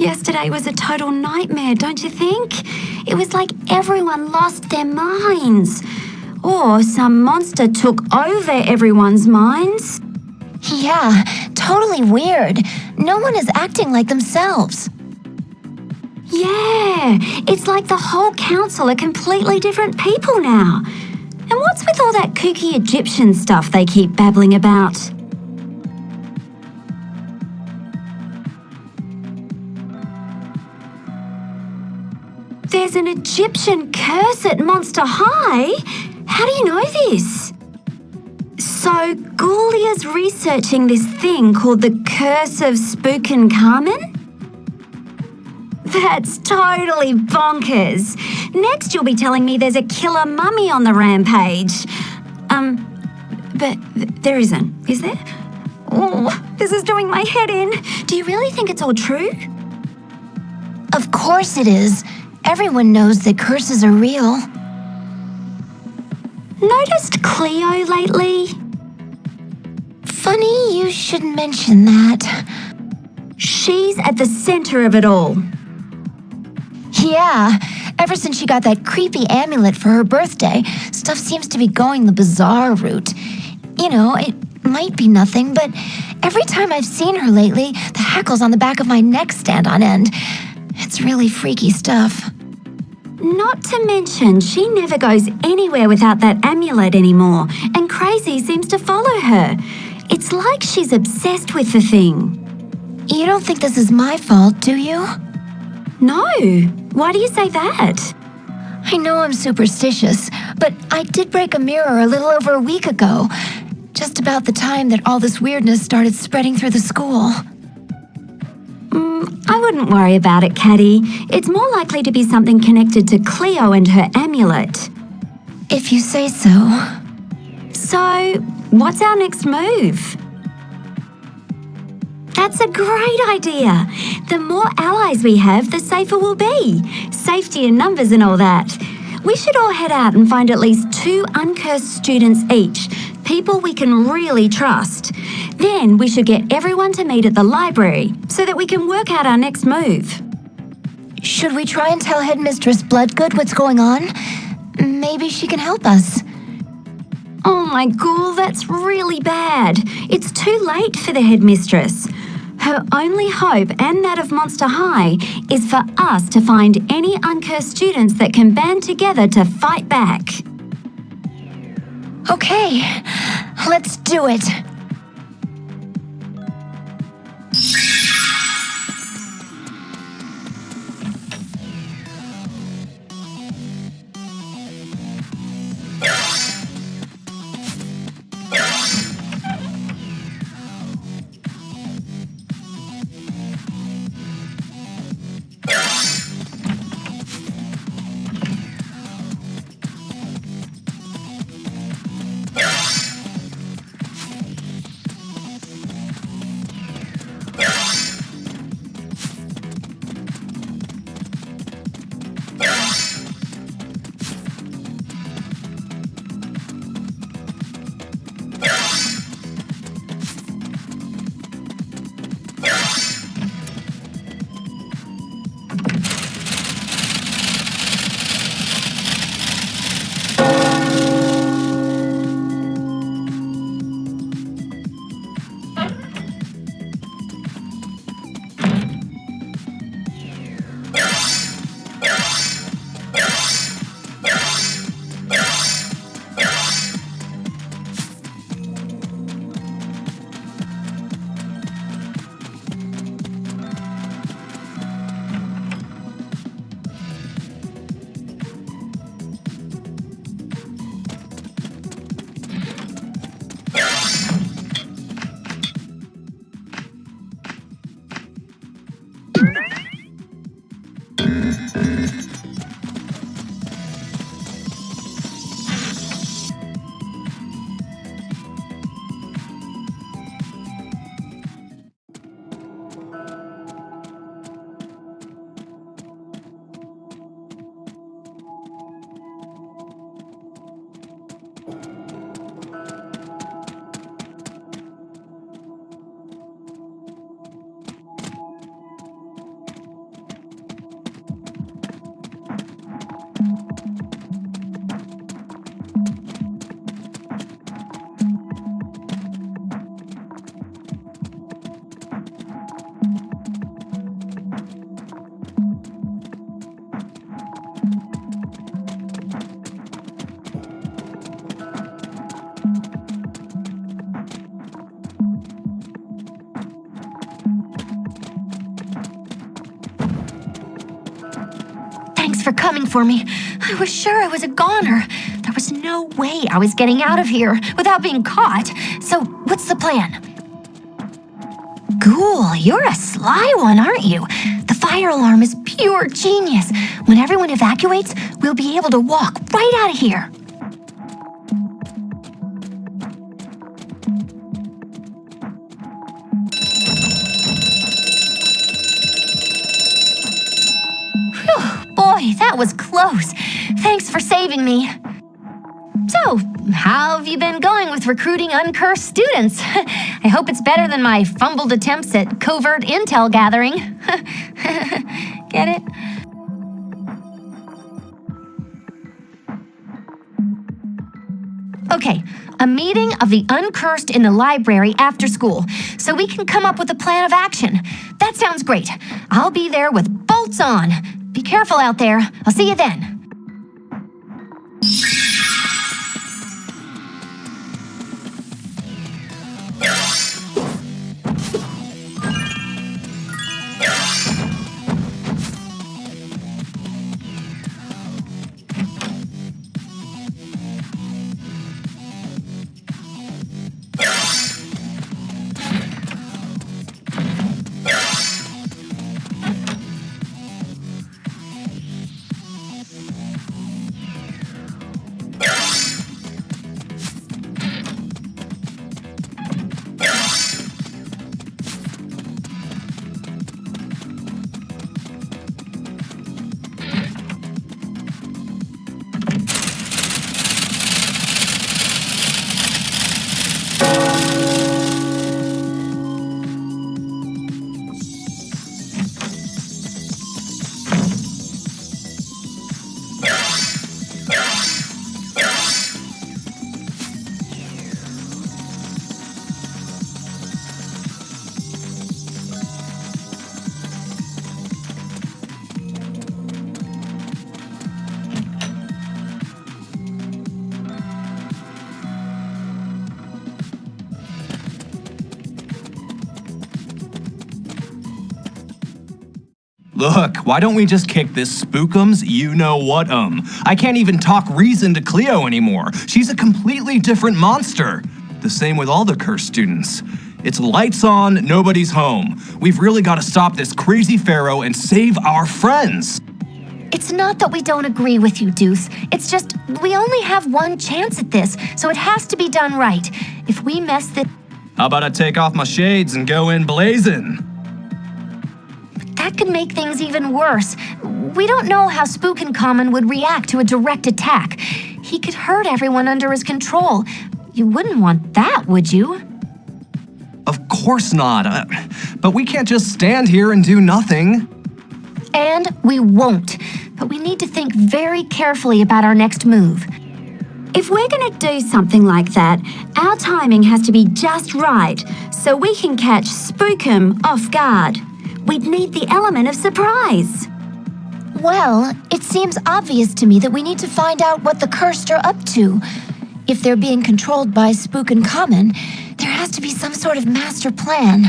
Yesterday was a total nightmare, don't you think? It was like everyone lost their minds. Or some monster took over everyone's minds. Yeah, totally weird. No one is acting like themselves. Yeah, it's like the whole council are completely different people now. And what's with all that kooky Egyptian stuff they keep babbling about? There's an Egyptian curse at Monster High? How do you know this? So Ghoulia's researching this thing called the Curse of Spookin' Carmen? That's totally bonkers. Next you'll be telling me there's a killer mummy on the rampage. But there isn't, is there? Oh, this is doing my head in. Do you really think it's all true? Of course it is. Everyone knows that curses are real. Noticed Cleo lately? Funny you should mention that. She's at the center of it all. Yeah, ever since she got that creepy amulet for her birthday, stuff seems to be going the bizarre route. You know, it might be nothing, but every time I've seen her lately, the hackles on the back of my neck stand on end. It's really freaky stuff. Not to mention, she never goes anywhere without that amulet anymore, and crazy seems to follow her. It's like she's obsessed with the thing. You don't think this is my fault, do you? No. Why do you say that? I know I'm superstitious, but I did break a mirror a little over a week ago, just about the time that all this weirdness started spreading through the school. I wouldn't worry about it, Caddy. It's more likely to be something connected to Cleo and her amulet. If you say so. So, what's our next move? That's a great idea. The more allies we have, the safer we'll be. Safety in numbers and all that. We should all head out and find at least 2 Uncursed students each, people we can really trust. Then we should get everyone to meet at the library so that we can work out our next move. Should we try and tell Headmistress Bloodgood what's going on? Maybe she can help us. Oh my Ghoul, that's really bad. It's too late for the headmistress. Her only hope, and that of Monster High, is for us to find any Uncursed students that can band together to fight back. Okay, let's do it. for coming for me. I was sure I was a goner. There was no way I was getting out of here without being caught. So, what's the plan? Ghoul, you're a sly one, aren't you? The fire alarm is pure genius. When everyone evacuates, we'll be able to walk right out of here. Whew, boy, that was close. Thanks for saving me. So, how have you been going with recruiting Uncursed students? I hope it's better than my fumbled attempts at covert intel gathering. Get it? Okay, a meeting of the Uncursed in the library after school, so we can come up with a plan of action. That sounds great. I'll be there with bolts on. Be careful out there. I'll see you then. Look, why don't we just kick this spookums you-know-what-um? I can't even talk reason to Cleo anymore. She's a completely different monster. The same with all the cursed students. It's lights on, nobody's home. We've really got to stop this crazy pharaoh and save our friends. It's not that we don't agree with you, Deuce. It's just we only have one chance at this, so it has to be done right. If we mess this... How about I take off my shades and go in blazing? That could make things even worse. We don't know how Spookin' would react to a direct attack. He could hurt everyone under his control. You wouldn't want that, would you? Of course not. But we can't just stand here and do nothing. And we won't. But we need to think very carefully about our next move. If we're going to do something like that, our timing has to be just right so we can catch Spookum off guard. We'd need the element of surprise. Well, it seems obvious to me that we need to find out what the Cursed are up to. If they're being controlled by Spookin', there has to be some sort of master plan.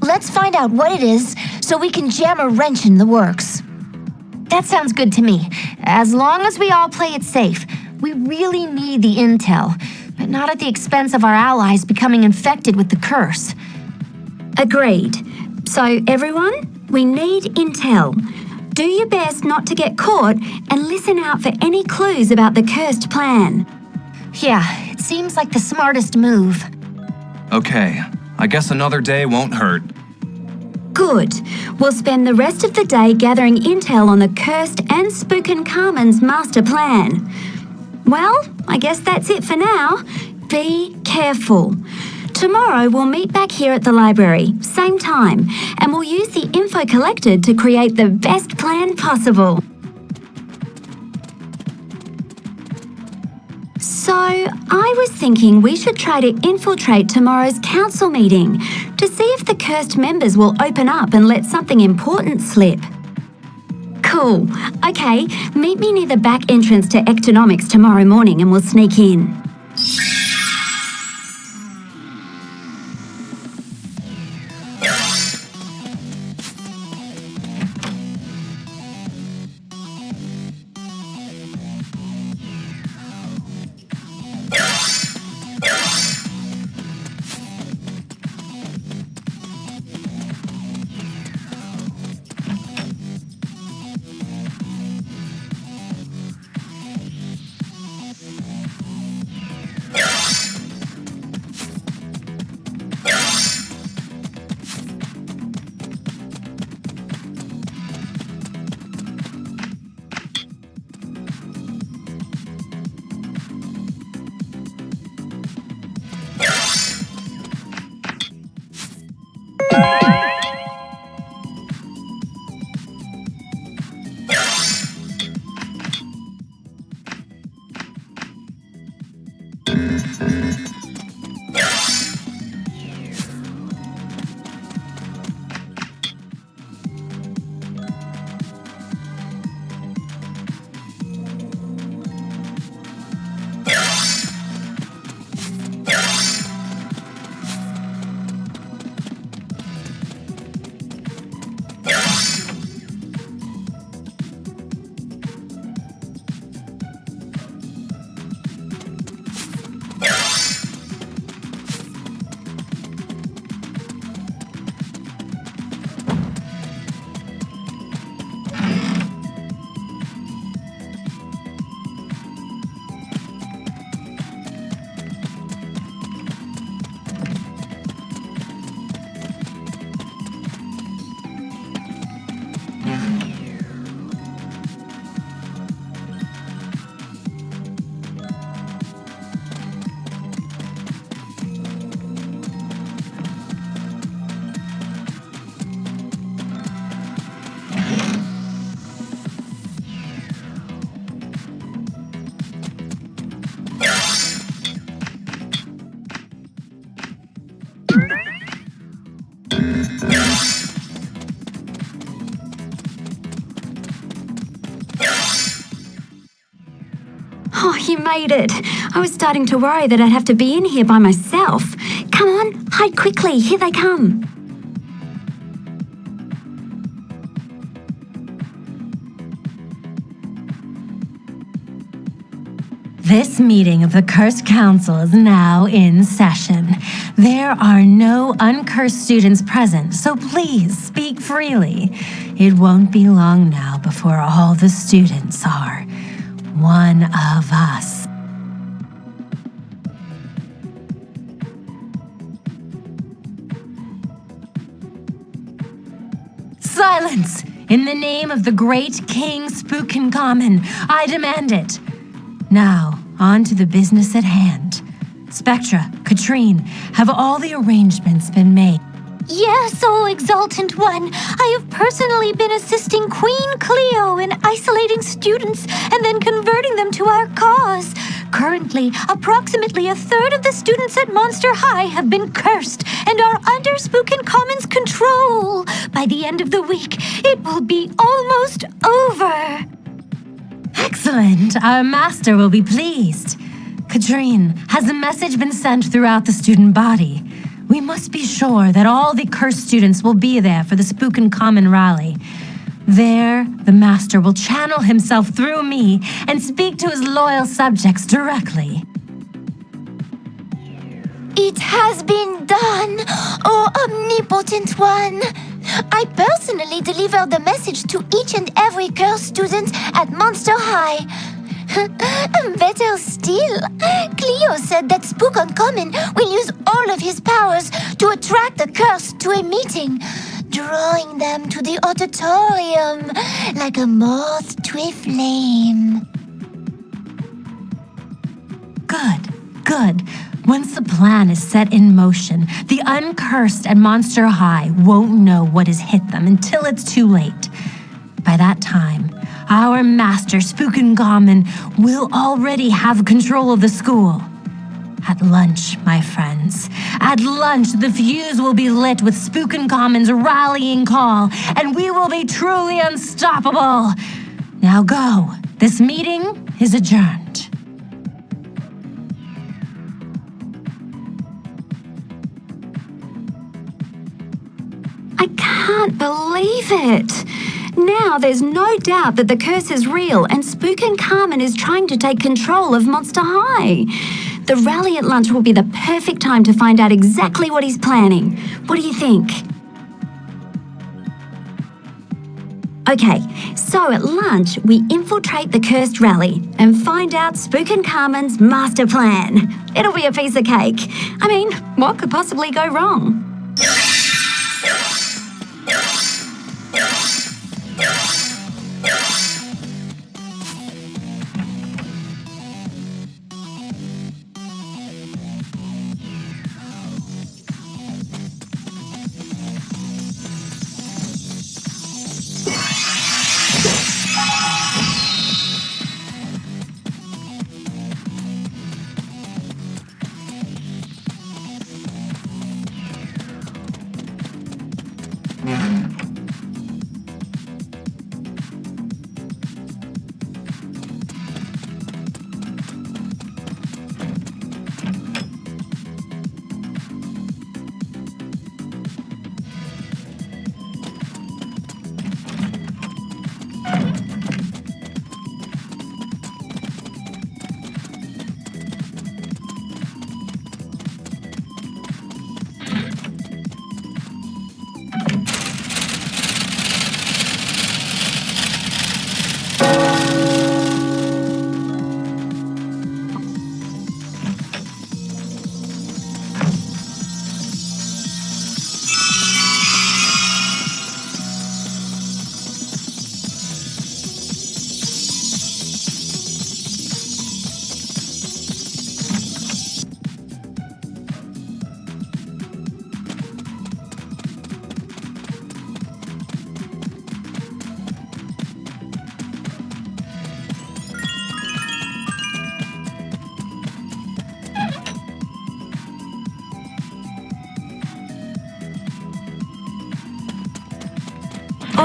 Let's find out what it is so we can jam a wrench in the works. That sounds good to me. As long as we all play it safe, we really need the intel, but not at the expense of our allies becoming infected with the curse. Agreed. So, everyone, we need intel. Do your best not to get caught and listen out for any clues about the cursed plan. Yeah, it seems like the smartest move. Okay, I guess another day won't hurt. Good. We'll spend the rest of the day gathering intel on the cursed and Spookin' Carmen's master plan. Well, I guess that's it for now. Be careful. Tomorrow we'll meet back here at the library, same time, and we'll use the info collected to create the best plan possible. So, I was thinking we should try to infiltrate tomorrow's council meeting to see if the cursed members will open up and let something important slip. Cool. Okay, meet me near the back entrance to Ectonomics tomorrow morning and we'll sneak in. Oh, you made it. I was starting to worry that I'd have to be in here by myself. Come on, hide quickly. Here they come. This meeting of the Cursed Council is now in session. There are no uncursed students present, so please speak freely. It won't be long now before all the students are one of us. Silence! In the name of the great King Spookencommon, I demand it. Now, on to the business at hand. Spectra, Katrine, have all the arrangements been made? Yes, O Exultant One. I have personally been assisting Queen Cleo in isolating students and then converting them to our cause. Currently, approximately a third of the students at Monster High have been cursed and are under Spookencommon's control. By the end of the week, it will be almost over. Excellent. Our master will be pleased. Katrine, has a message been sent throughout the student body? We must be sure that all the cursed students will be there for the Spookencommon rally. There, the master will channel himself through me and speak to his loyal subjects directly. It has been done, O Omnipotent One. I personally delivered the message to each and every cursed student at Monster High. Better still, Cleo said that Spookencommon will use all of his powers to attract the cursed to a meeting, drawing them to the auditorium like a moth to a flame. Good. Once the plan is set in motion, the Uncursed at Monster High won't know what has hit them until it's too late. By that time, our master, Spookencommon, will already have control of the school. At lunch, my friends, at lunch, the fuse will be lit with Spookencommon's rallying call, and we will be truly unstoppable. Now go. This meeting is adjourned. I can't believe it. Now there's no doubt that the curse is real and Spookencommon is trying to take control of Monster High. The rally at lunch will be the perfect time to find out exactly what he's planning. What do you think? Okay, so at lunch, we infiltrate the cursed rally and find out Spookencommon's master plan. It'll be a piece of cake. I mean, what could possibly go wrong?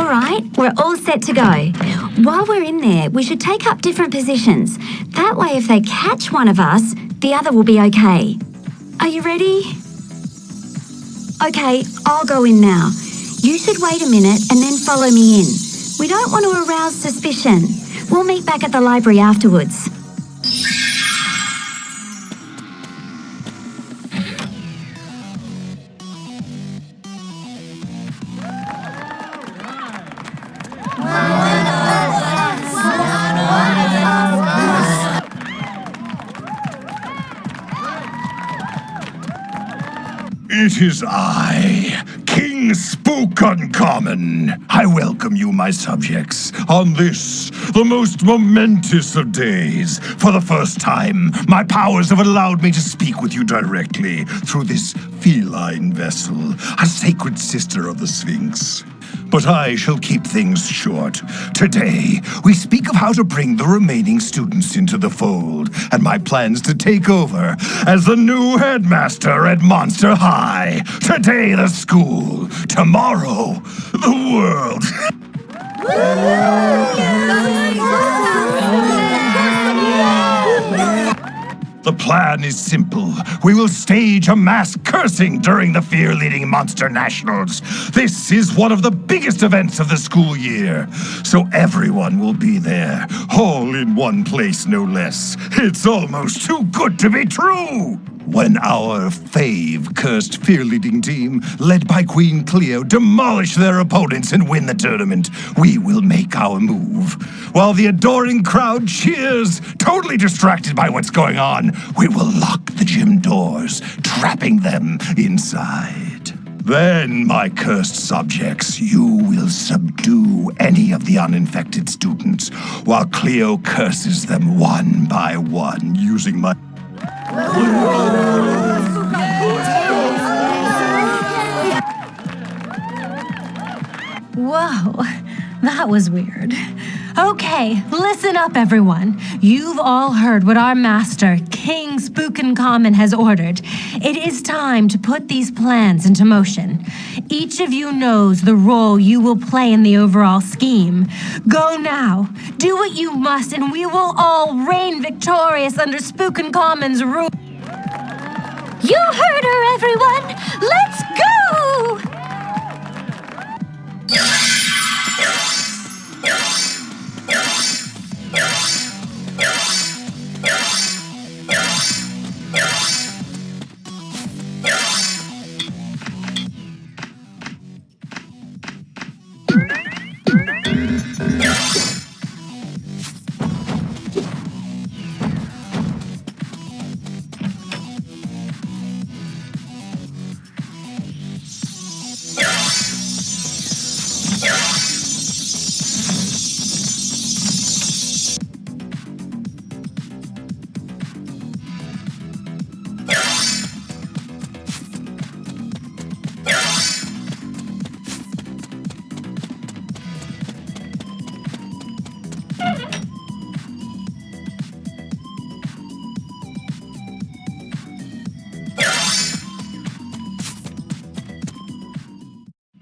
right, we're all set to go. While we're in there, we should take up different positions. That way, if they catch one of us, the other will be okay. Are you ready? Okay, I'll go in now. You should wait a minute and then follow me in. We don't want to arouse suspicion. We'll meet back at the library afterwards. It is I, King Spook Uncommon. I welcome you, my subjects, on this, the most momentous of days. For the first time, my powers have allowed me to speak with you directly through this feline vessel, a sacred sister of the Sphinx. But I shall keep things short. Today, we speak of how to bring the remaining students into the fold, and my plans to take over as the new headmaster at Monster High. Today, the school. Tomorrow, the world. The plan is simple. We will stage a mass cursing during the fear-leading Monster Nationals. This is one of the biggest events of the school year, so everyone will be there, all in one place, no less. It's almost too good to be true! When our fave cursed fear-leading team, led by Queen Cleo, demolish their opponents and win the tournament, we will make our move. While the adoring crowd cheers, totally distracted by what's going on, we will lock the gym doors, trapping them inside. Then, my cursed subjects, you will subdue any of the uninfected students, while Cleo curses them one by one using my... Whoa, that was weird. Okay, listen up, everyone. You've all heard what our master, King Spook Uncommon, has ordered. It is time to put these plans into motion. Each of you knows the role you will play in the overall scheme. Go now, do what you must, and we will all reign victorious under Spook Uncommon's rule. You heard her, everyone! Let's go!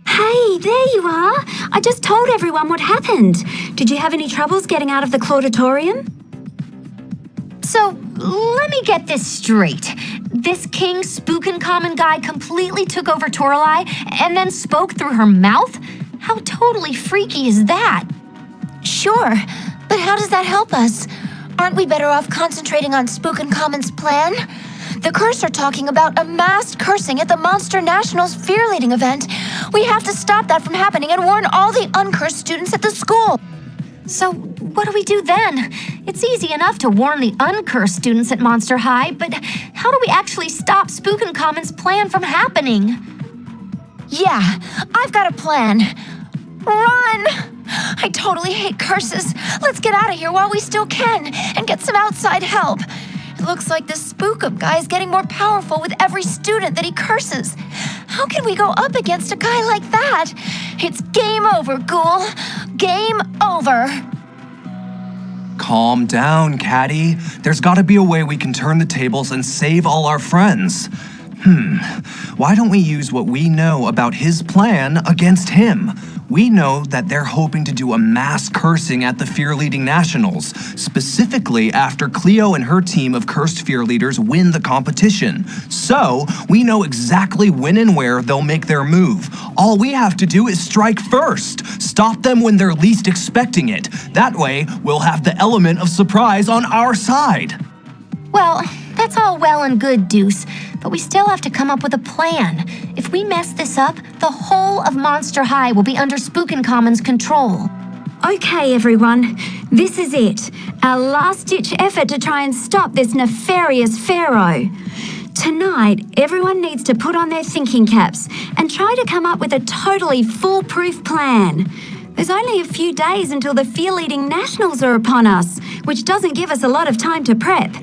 Hey, there you are. I just told everyone what happened. Did you have any troubles getting out of the Clauditorium? So, let me get this straight. This King Spook Uncommon guy completely took over Toralei and then spoke through her mouth? How totally freaky is that? Sure, but how does that help us? Aren't we better off concentrating on Spook Uncommon's plan? The Curse are talking about a mass cursing at the Monster Nationals fear-leading event. We have to stop that from happening and warn all the Uncursed students at the school. So, what do we do then? It's easy enough to warn the Uncursed students at Monster High, but how do we actually stop Spook Uncommon's plan from happening? Yeah, I've got a plan. Run! I totally hate curses. Let's get out of here while we still can and get some outside help. It looks like this Spookum guy is getting more powerful with every student that he curses. How can we go up against a guy like that? It's game over, Ghoul. Game over. Calm down, Caddy. There's gotta be a way we can turn the tables and save all our friends. Why don't we use what we know about his plan against him? We know that they're hoping to do a mass cursing at the Fear Leading Nationals, specifically after Cleo and her team of cursed fear leaders win the competition. So, we know exactly when and where they'll make their move. All we have to do is strike first. Stop them when they're least expecting it. That way, we'll have the element of surprise on our side. Well, that's all well and good, Deuce, but we still have to come up with a plan. If we mess this up, the whole of Monster High will be under Spookin' Common's control. Okay, everyone, this is it. Our last-ditch effort to try and stop this nefarious pharaoh. Tonight, everyone needs to put on their thinking caps and try to come up with a totally foolproof plan. There's only a few days until the Fear Leading Nationals are upon us, which doesn't give us a lot of time to prep.